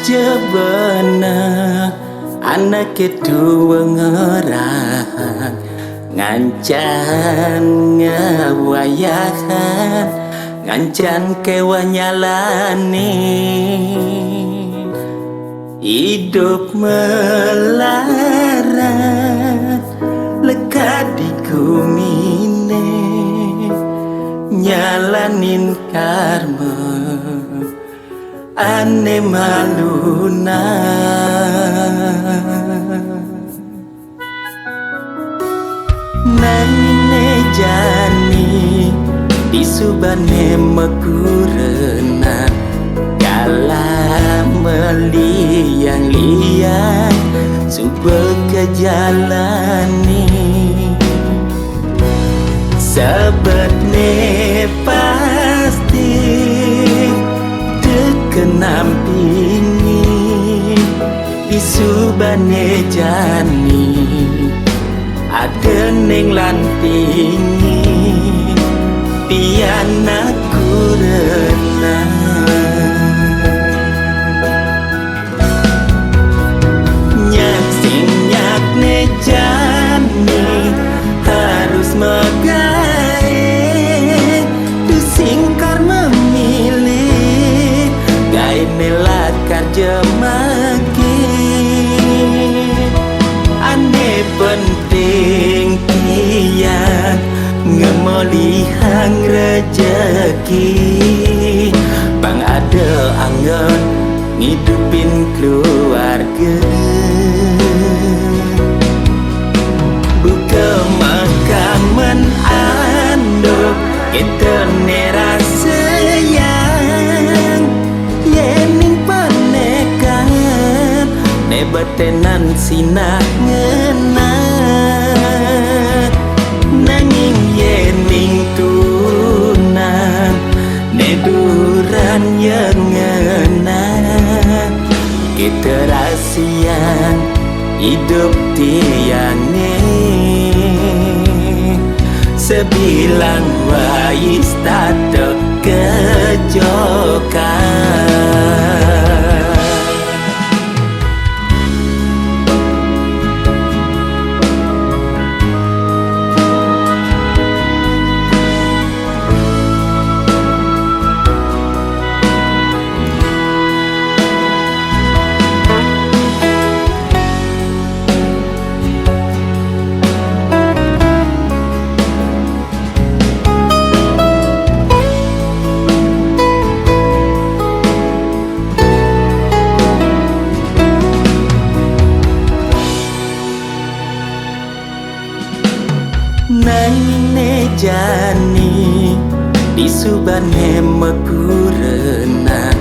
Sajebana anak kedua ngerang ngancan ngawayahan ngancan kewanyalani hidup melarat lekat di kumine nyalanin karma ane maluna nangine jani disubane mekurena kala meliang-liang suba kejalani sebetne pasti kenampingi disubane jani ada neng lantingi piana kurena nyak sing nyak ne jani harus megae tu singkar memilih melat kerja makin ane penting kian ngemolihang rejeki bang ada angen ngidupin keluarga buka makaman anduk kita nerasa betenan sinah ngena nanging yening tunan neduran yang ngena kita rahasian hidup tiangnya sebilang wais tato kejokan nangine jani disubane mekurena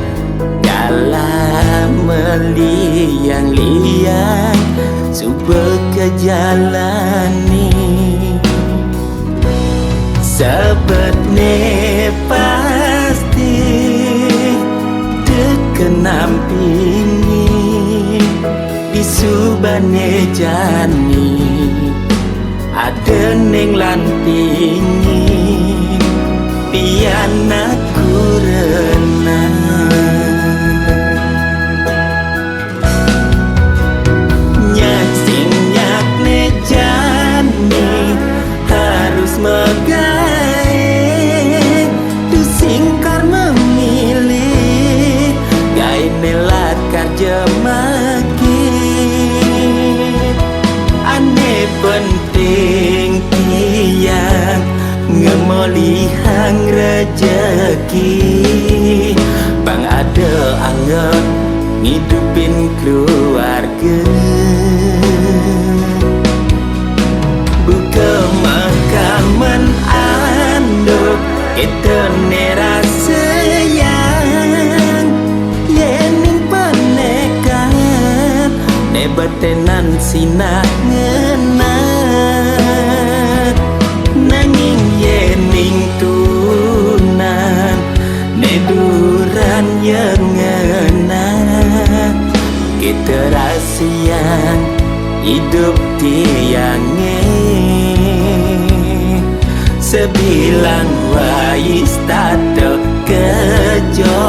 kala meliang-liang suba kejalani sebetne pasti dekenampingi disubane jani ada neng lantingi piana kurena nyak sing nyak ne jani harus megae tu singkar memilih gai melat kerja makin ane penting kian ngemolihang rejeki bang ada angen ngidupin keluarga buka makaman anduk kita nerasa tenan sinak ngena nanging yening tunan neduran yang ngena keterasian hidup tiangnya sebilang wais tato kejokan